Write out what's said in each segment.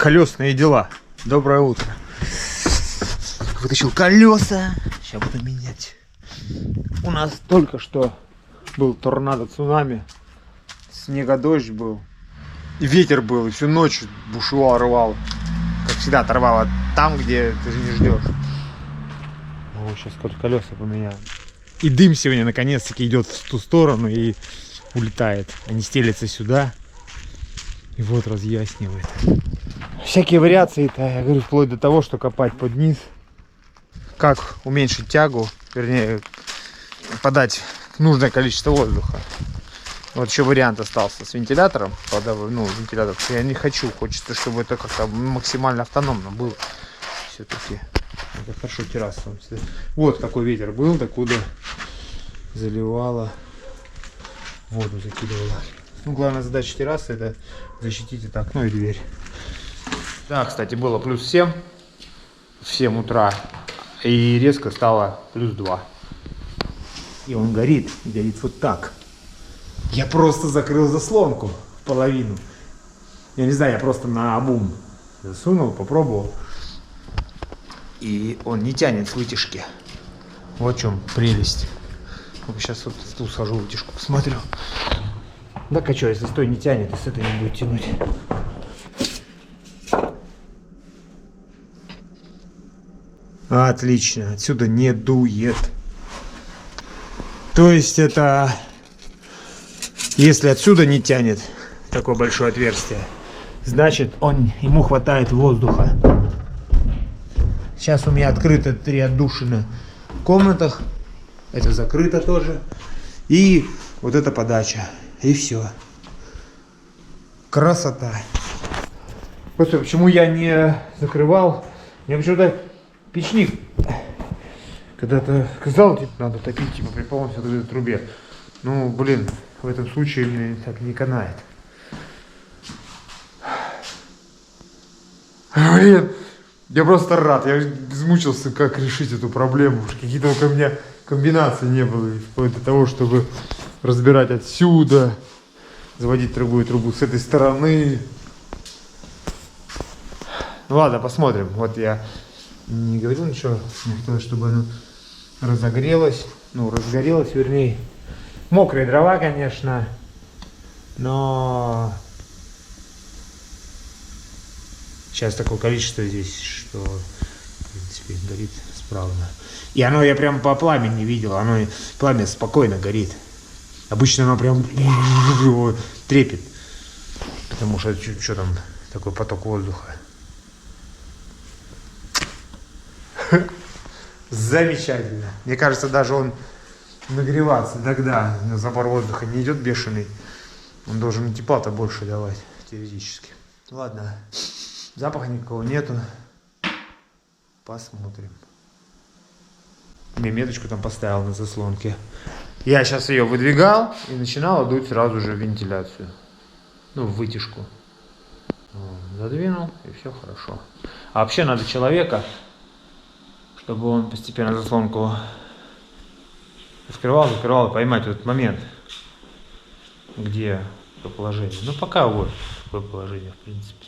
колесные дела. Доброе утро. Вытащил колеса. Сейчас буду менять. У нас только что был торнадо, цунами. Снега-дождь был. И ветер был. И всю ночь бушевал, рвал. Как всегда, оторвало там, где ты же не ждешь. Вот сейчас колеса поменяю. И дым сегодня наконец-таки идет в ту сторону и улетает. Они стелятся сюда. И вот разъяснивает. Всякие вариации-то, я говорю, вплоть до того, что копать под низ. Как уменьшить тягу, вернее, подать нужное количество воздуха. Вот еще вариант остался с вентилятором. Ну, вентилятор я не хочу. Хочется, чтобы это как-то максимально автономно было. Все-таки. Это хорошо терраса. Вот какой ветер был, докуда заливало, воду закидывало. Ну, главная задача террасы — это защитить это окно и дверь. Да, кстати, было плюс 7 в 7 утра. И резко стало плюс 2. И он горит вот так. Я просто закрыл заслонку в половину. Я не знаю, я просто наобум засунул, попробовал. И он не тянет с вытяжки. Вот в чем прелесть. Сейчас вот тут схожу, вытяжку посмотрю. Так, а что, если с той не тянет, и с этой не будет тянуть? Отлично, отсюда не дует. То есть это, если отсюда не тянет такое большое отверстие, значит ему хватает воздуха. Сейчас у меня открыто 3 отдушины в комнатах. Это закрыто тоже. И вот эта подача. И все. Красота. Просто почему я не закрывал? Мне почему-то печник когда-то сказал, типа, надо топить, типа, при полностью открытой трубе. Ну, блин, в этом случае мне так не канает. Блин, я просто рад. Я измучился, как решить эту проблему. Какие-то у меня комбинаций не было. Вплоть до того, чтобы разбирать отсюда, заводить другую трубу с этой стороны. Ну ладно, посмотрим. Вот я не говорил ничего. Мне хотелось, чтобы оно разогрелось. Ну, разгорелось, вернее. Мокрые дрова, конечно. Но сейчас такое количество здесь, что, в принципе, горит справно. И оно, я прям по пламени видел. Оно, пламя спокойно горит. Обычно оно прям трепет. Потому что что там, такой поток воздуха. Замечательно. Мне кажется, даже он нагреваться тогда, забор воздуха не идет бешеный. Он должен тепла-то больше давать, теоретически. Ладно, запаха никакого нету. Посмотрим. Я меточку там поставил на заслонке. Я сейчас ее выдвигал и начинала дуть сразу же в вентиляцию. Ну, в вытяжку. Задвинул, и все хорошо. А вообще надо человека, чтобы он постепенно заслонку открывал, закрывал, и поймать этот момент, где какое положение. Ну, пока вот такое положение, в принципе.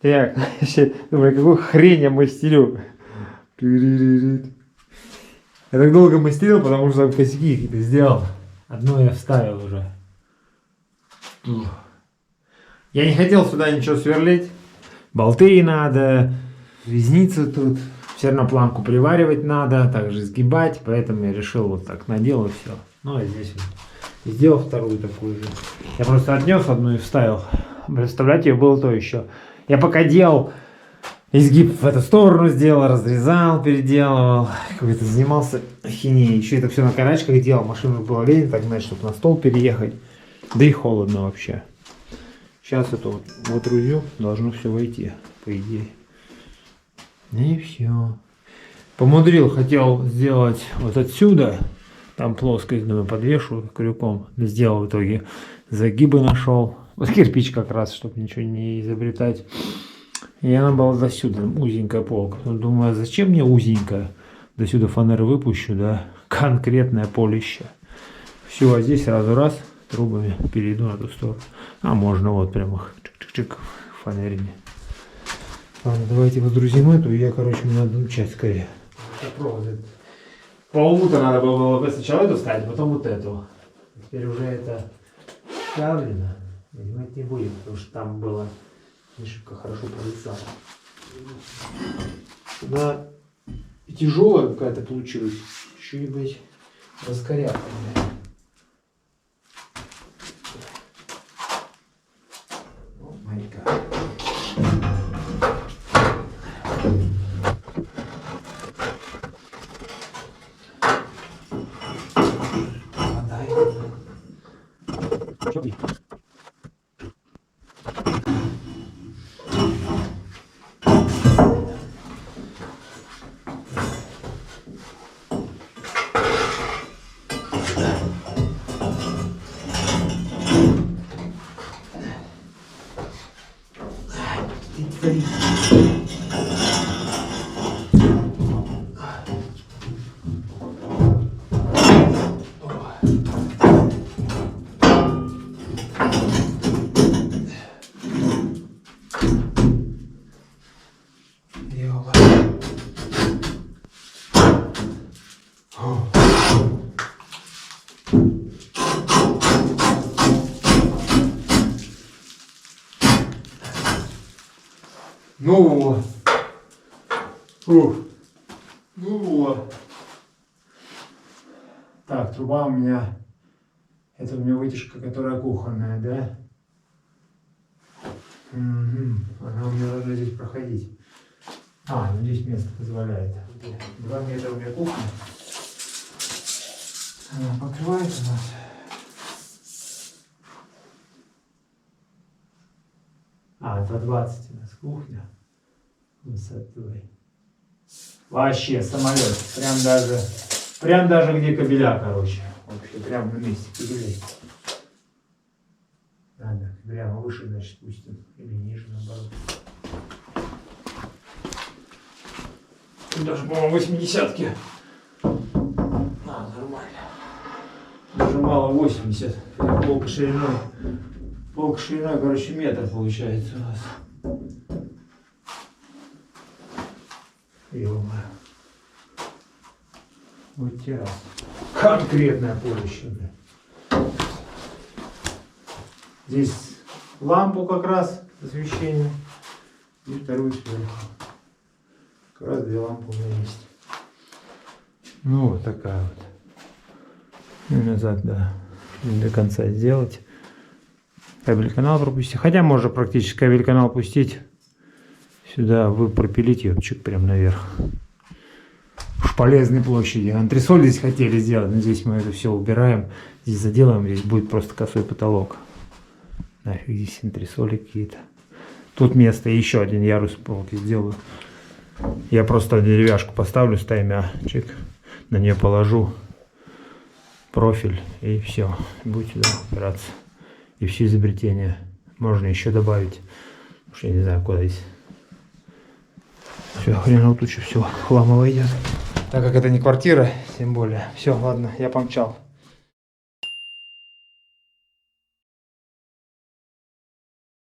Так, думаю, какую хрень я мастерю. Я так долго мастерил, потому что косяки какие-то сделал. Одно я вставил уже. Я не хотел сюда ничего сверлить. Болты надо, резницу тут. Все равно планку приваривать надо, также сгибать. Поэтому я решил вот так надел и все. Ну а здесь вот сделал вторую такую же. Я просто отнес одну и вставил. Представлять ее было то еще. Я пока делал, изгиб в эту сторону сделал, разрезал, переделывал. Какой-то занимался ахинеей. Еще это все на карачках делал. Машину было лень так, значит, чтобы на стол переехать. Да и холодно вообще. Сейчас это вот водрузю, должно все войти, по идее. И все. Помудрил, хотел сделать вот отсюда. Там плоскость, думаю, подвешу крюком. Сделал в итоге. Загибы нашел. Вот кирпич как раз, чтобы ничего не изобретать. И она была до сюда, узенькая полка. Думаю, а зачем мне узенькая? До сюда фанеры выпущу, да. Конкретное полище. Все, а здесь сразу раз трубами перейду на ту сторону. А можно вот прямо чик-чик-чик фанерине. Ладно, давайте воздрузим эту. Я, короче, мне надо часть скорее. По уму-то надо было бы сначала эту ставить, потом вот эту. Теперь уже это вставлено. Понимать не будем, потому что там было не шибко хорошо провисало. Она тяжелая какая-то получилась. Еще и быть раскорябанная. О май гад. Ну вот. Ну вот. Так, труба у меня. Это у меня вытяжка, которая кухонная, да? Угу. Она у меня должна здесь проходить. А, ну здесь место позволяет. 2 метра у меня кухня. Она покрывает у нас. А, 220 у нас кухня. Высотой. Вообще самолет. Прям даже где кабеля, короче. Вообще прям на месте кабелей. Надо прямо выше, значит, спустим. Или ниже, наоборот. Тут даже, по-моему, 80-ки. А, нормально. Даже мало 80. Полка шириной. Полка шириной, короче, метр получается у нас. Ё-моё. Вот террас. Конкретное полище. Здесь лампу как раз освещение. И вторую сверху. Как раз 2 лампы у меня есть. Ну вот такая вот. И назад, да. До конца сделать. Кабель-канал пропустить. Хотя можно практически кабель-канал пустить. Сюда вы пропилить ее чуть прям наверх. В полезной площади. Антресоль здесь хотели сделать, но здесь мы это все убираем. Здесь заделаем, здесь будет просто косой потолок. Нафиг здесь антресоли какие-то. Тут место, еще один ярус полки сделаю. Я просто деревяшку поставлю с таймячек. На нее положу профиль и все. Будет сюда убираться. И все изобретения можно еще добавить. Потому что я не знаю, куда здесь. Все, хреново туча, все хламово идет. Так как это не квартира, тем более. Все, ладно, я помчал.